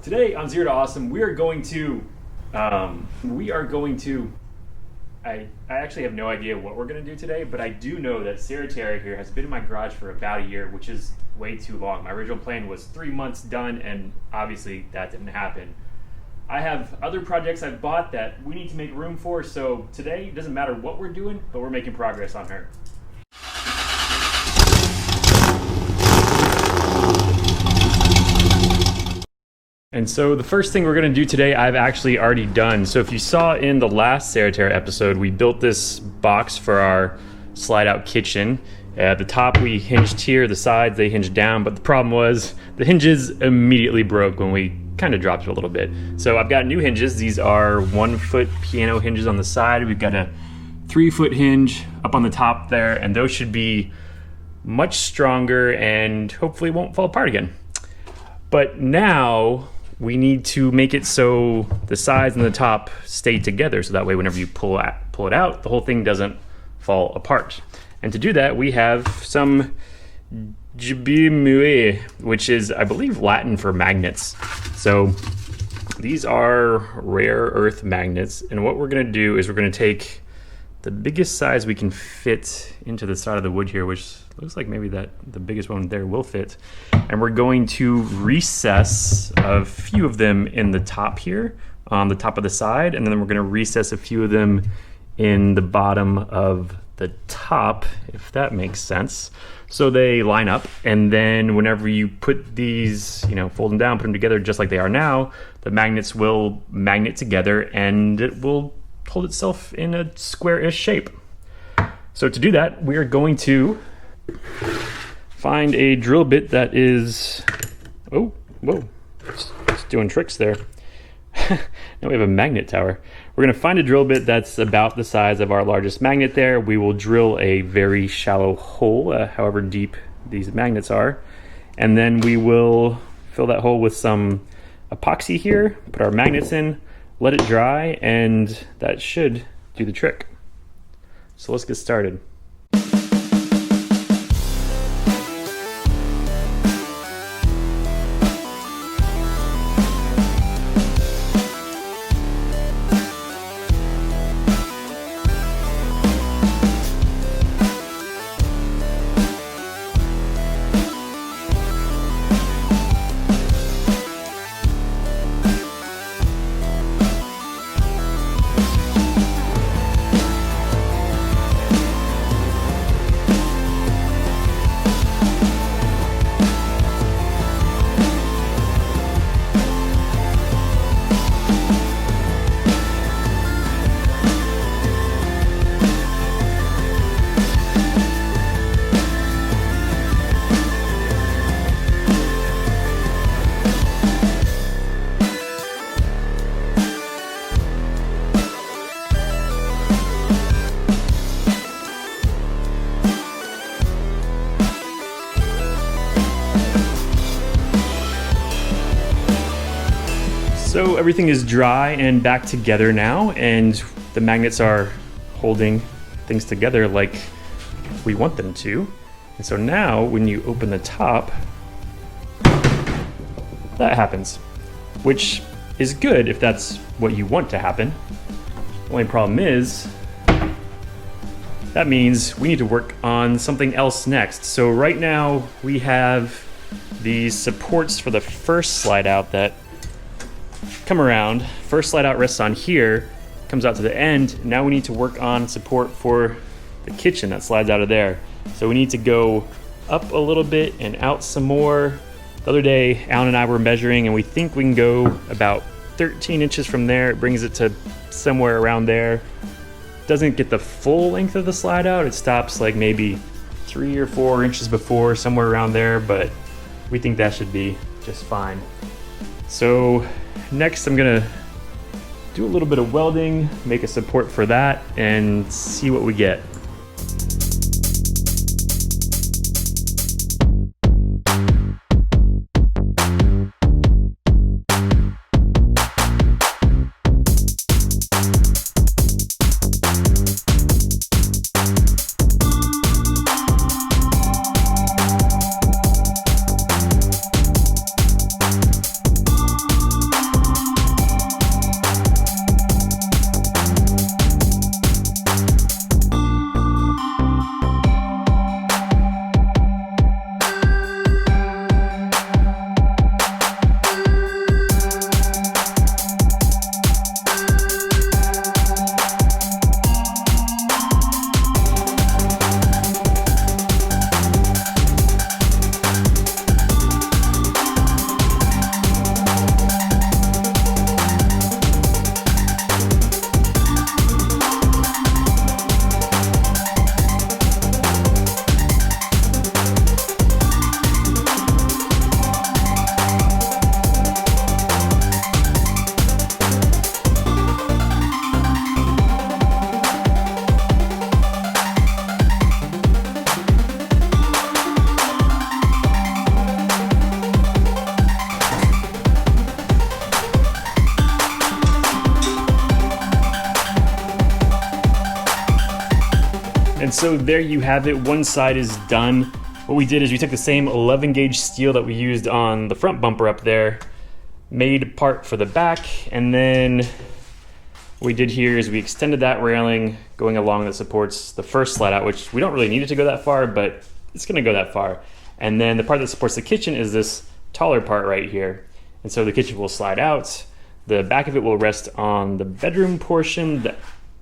Today on Zero to Awesome, we are going to, I actually have no idea what we're going to do today, but I do know that Sarah Terra here has been in my garage for about a year, which is way too long. My original plan was 3 months done, and obviously that didn't happen. I have other projects I've bought that we need to make room for, so today it doesn't matter what we're doing, but we're making progress on her. And so the first thing we're going to do today, I've actually already done. So if you saw in the last Sarah Terra episode, we built this box for our slide out kitchen. At the top we hinged here, the sides they hinged down, but the problem was the hinges immediately broke when we kind of dropped it a little bit. So I've got new hinges. These are 1 foot piano hinges on the side. We've got a 3 foot hinge up on the top there, and those should be much stronger and hopefully won't fall apart again. But now we need to make it so the sides and the top stay together, so that way whenever you pull it out, the whole thing doesn't fall apart. And to do that, we have some beefy, which is, I believe, Latin for magnets. So these are rare earth magnets, and what we're going to do is we're going to take the biggest size we can fit into the side of the wood here, which looks like maybe that the biggest one there will fit, and we're going to recess a few of them in the top here on the top of the side, and then we're going to recess a few of them in the bottom of the top, if that makes sense, so they line up. And then whenever you put these, fold them down, put them together just like they are now, the magnets will magnet together and it will hold itself in a square-ish shape. So to do that, we are going to find a drill bit that is, it's doing tricks there. Now we have a magnet tower. We're going to find a drill bit that's about the size of our largest magnet there. We will drill a very shallow hole, however deep these magnets are, and then we will fill that hole with some epoxy here, put our magnets in, let it dry, and that should do the trick. So let's get started. So everything is dry and back together now, and the magnets are holding things together like we want them to. And so now when you open the top, that happens, which is good if that's what you want to happen. The only problem is that means we need to work on something else next. So right now we have these supports for the first slide out that come around. First slide out rests on here, comes out to the end. Now we need to work on support for the kitchen that slides out of there. So we need to go up a little bit and out some more. The other day, Alan and I were measuring, and we think we can go about 13 inches from there. It brings it to somewhere around there. Doesn't get the full length of the slide out. It stops like maybe 3 or 4 inches before, somewhere around there, but we think that should be just fine. So next I'm gonna do a little bit of welding, make a support for that, and see what we get. And so there you have it, one side is done. What we did is we took the same 11 gauge steel that we used on the front bumper up there, made a part for the back, and then what we did here is we extended that railing going along that supports the first slide out, which we don't really need it to go that far, but it's gonna go that far. And then the part that supports the kitchen is this taller part right here. And so the kitchen will slide out. The back of it will rest on the bedroom portion. The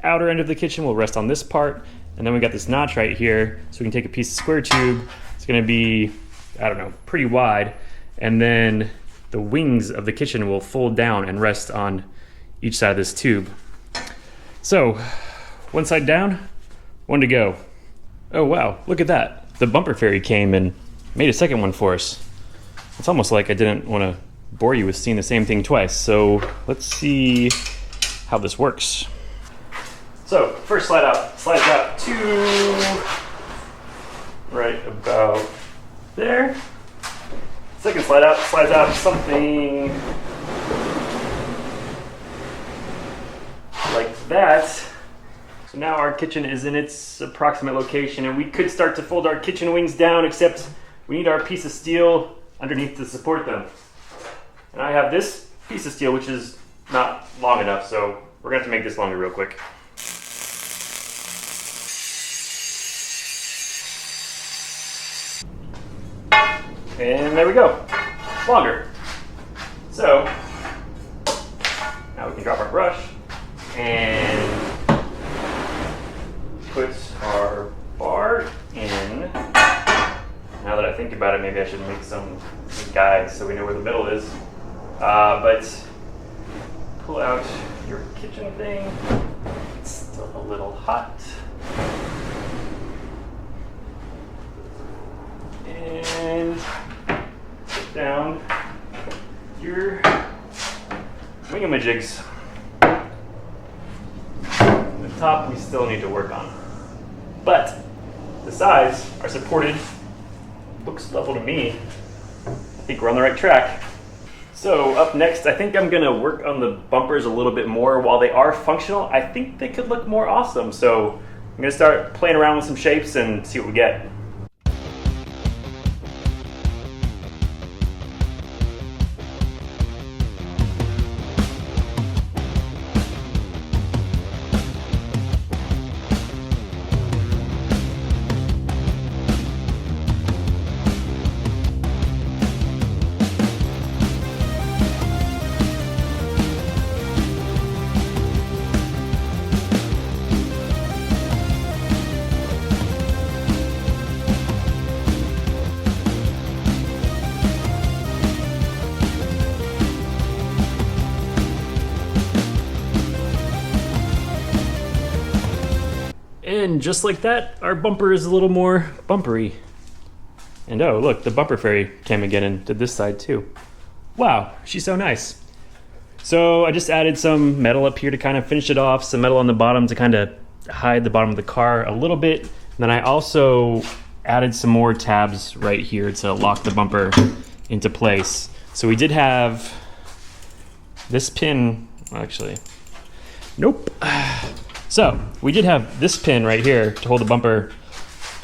outer end of the kitchen will rest on this part. And then we got this notch right here, so we can take a piece of square tube. It's gonna be, I don't know, pretty wide. And then the wings of the kitchen will fold down and rest on each side of this tube. So, one side down, one to go. Oh wow, look at that. The bumper fairy came and made a second one for us. It's almost like I didn't wanna bore you with seeing the same thing twice. So let's see how this works. So first slide out, slides out to right about there. Second slide out, slides out something like that. So now our kitchen is in its approximate location, and we could start to fold our kitchen wings down, except we need our piece of steel underneath to support them. And I have this piece of steel, which is not long enough, so we're gonna have to make this longer real quick. And there we go, longer. So now we can drop our brush and put our bar in. Now that I think about it, maybe I should make some guides so we know where the middle is. But pull out your kitchen thing. It's still a little hot. And put down your wingamajigs. The top we still need to work on. But the sides are supported. Looks level to me. I think we're on the right track. So up next, I think I'm gonna work on the bumpers a little bit more. While they are functional, I think they could look more awesome. So I'm gonna start playing around with some shapes and see what we get. And just like that, our bumper is a little more bumpery. And oh, look, the bumper fairy came again and did this side too. Wow, she's so nice. So I just added some metal up here to kind of finish it off, some metal on the bottom to kind of hide the bottom of the car a little bit. And then I also added some more tabs right here to lock the bumper into place. So we did have this pin, actually, nope. So we did have this pin right here to hold the bumper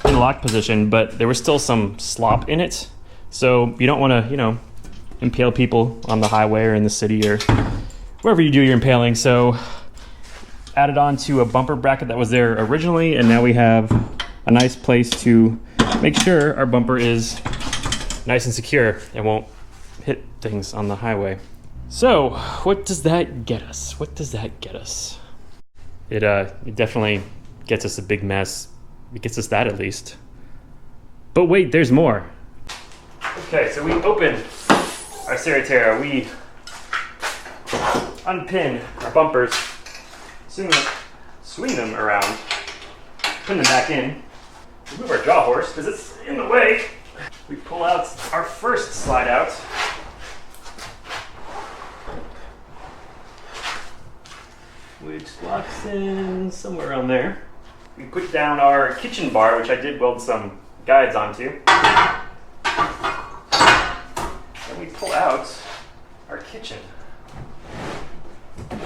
in lock position, but there was still some slop in it. So you don't want to, you know, impale people on the highway or in the city or wherever you do your impaling. So added on to a bumper bracket that was there originally, and now we have a nice place to make sure our bumper is nice and secure and won't hit things on the highway. So what does that get us? What does that get us? It definitely gets us a big mess. It gets us that at least. But wait, there's more. Okay, so we open our Serratera. We unpin our bumpers, swing them around, pin them back in. We move our jaw horse because it's in the way. We pull out our first slide out. Which locks in somewhere around there. We put down our kitchen bar, which I did weld some guides onto. And we pull out our kitchen. We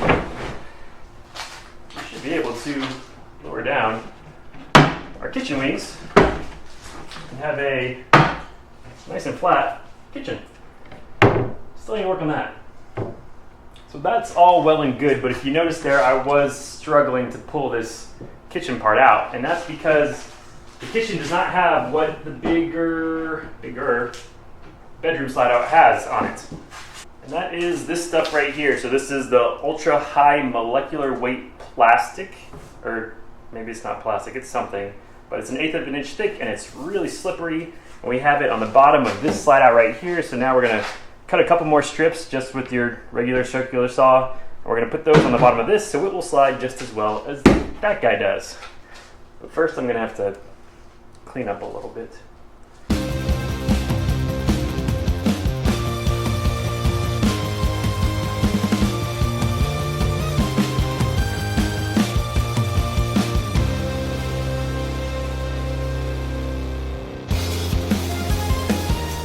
should be able to lower down our kitchen wings and have a nice and flat kitchen. Still need to work on that. So that's all well and good, but if you notice there, I was struggling to pull this kitchen part out, and that's because the kitchen does not have what the bigger bedroom slide out has on it. And that is this stuff right here. So this is the ultra high molecular weight plastic, or maybe it's not plastic, it's something, but it's 1/8 of an inch thick and it's really slippery. And we have it on the bottom of this slide out right here. So now we're gonna cut a couple more strips just with your regular circular saw. And we're gonna put those on the bottom of this so it will slide just as well as that guy does. But first I'm gonna have to clean up a little bit.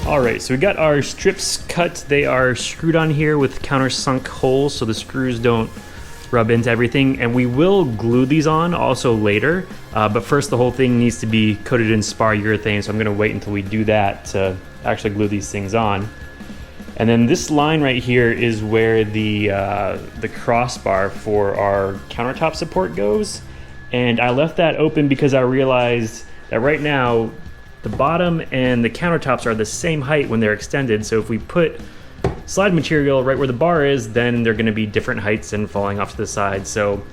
All right, so we got our strips cut. They are screwed on here with countersunk holes so the screws don't rub into everything, and we will glue these on also later, but first the whole thing needs to be coated in spar urethane, so I'm gonna wait until we do that to actually glue these things on. And then this line right here is where the crossbar for our countertop support goes, and I left that open because I realized that right now the bottom and the countertops are the same height when they're extended, so if we put slide material right where the bar is, then they're going to be different heights and falling off to the side. So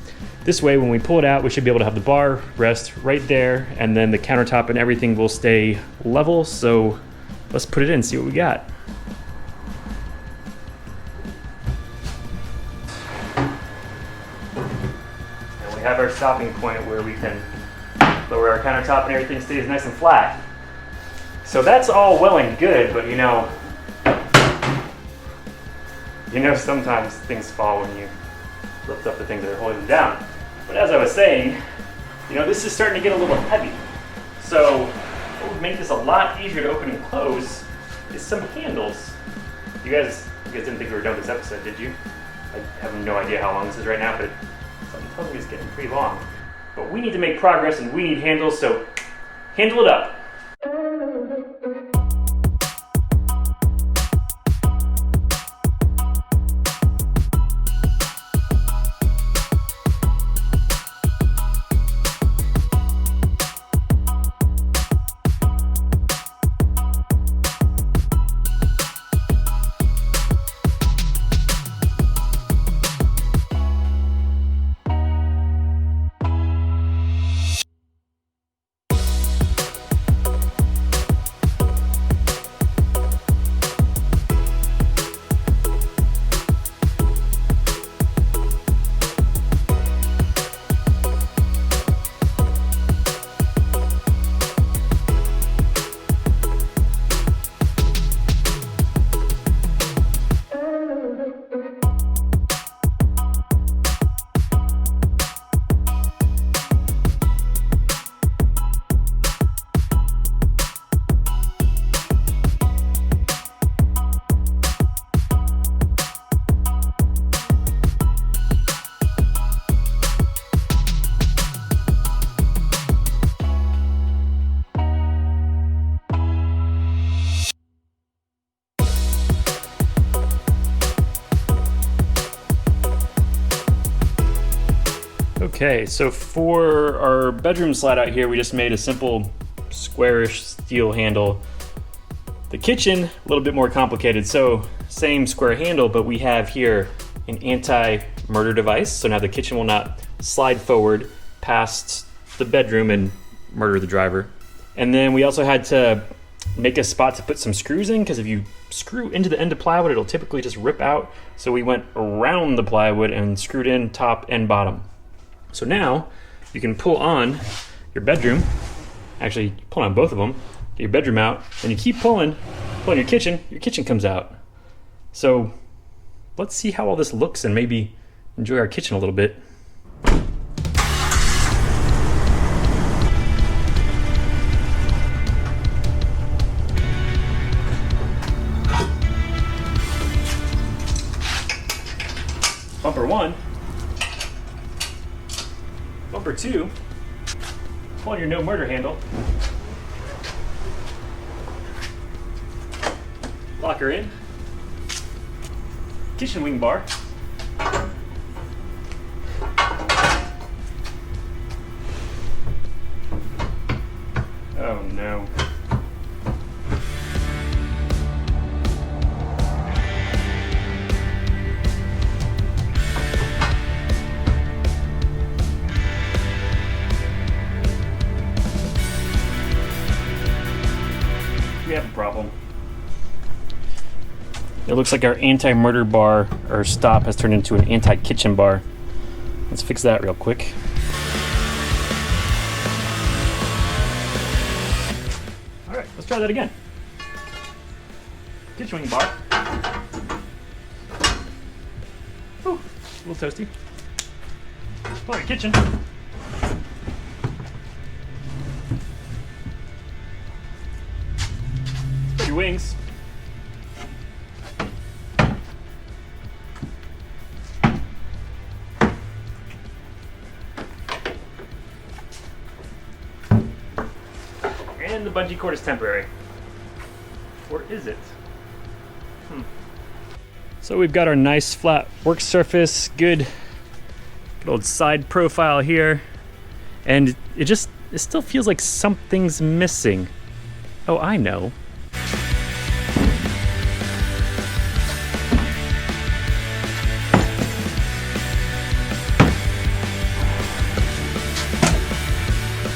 this way when we pull it out, we should be able to have the bar rest right there, and then the countertop and everything will stay level. So let's put it in and see what we got. And we have our stopping point where we can lower our countertop and everything stays nice and flat. So that's all well and good, but you know sometimes things fall when you lift up the things that are holding them down. But as I was saying, this is starting to get a little heavy. So what would make this a lot easier to open and close is some handles. You guys didn't think we were done with this episode, did you? I have no idea how long this is right now, but something tells me it's getting pretty long. But we need to make progress and we need handles, so handle it up. Okay, so for our bedroom slide out here, we just made a simple squarish steel handle. The kitchen, a little bit more complicated. So same square handle, but we have here an anti-murder device. So now the kitchen will not slide forward past the bedroom and murder the driver. And then we also had to make a spot to put some screws in, because if you screw into the end of plywood, it'll typically just rip out. So we went around the plywood and screwed in top and bottom. So now you can pull on your bedroom, actually pull on both of them, get your bedroom out, and you keep pulling your kitchen comes out. So let's see how all this looks and maybe enjoy our kitchen a little bit. Bumper one. Bumper two. Pull on your no murder handle. Lock her in. Kitchen wing bar. Oh no. We have a problem. It looks like our anti-murder bar or stop has turned into an anti-kitchen bar. Let's fix that real quick. All right, let's try that again. Kitchen wing bar. Ooh, a little toasty. Pull your kitchen. Put your wings. And the bungee cord is temporary. Or is it? So we've got our nice flat work surface, good old side profile here. And it still feels like something's missing. Oh, I know.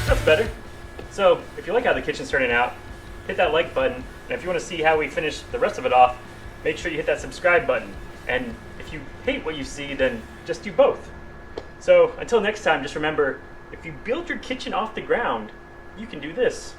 That's better. So, if you like how the kitchen's turning out, hit that like button. And if you want to see how we finish the rest of it off, make sure you hit that subscribe button. And if you hate what you see, then just do both. So, until next time, just remember, if you build your kitchen off the ground, you can do this.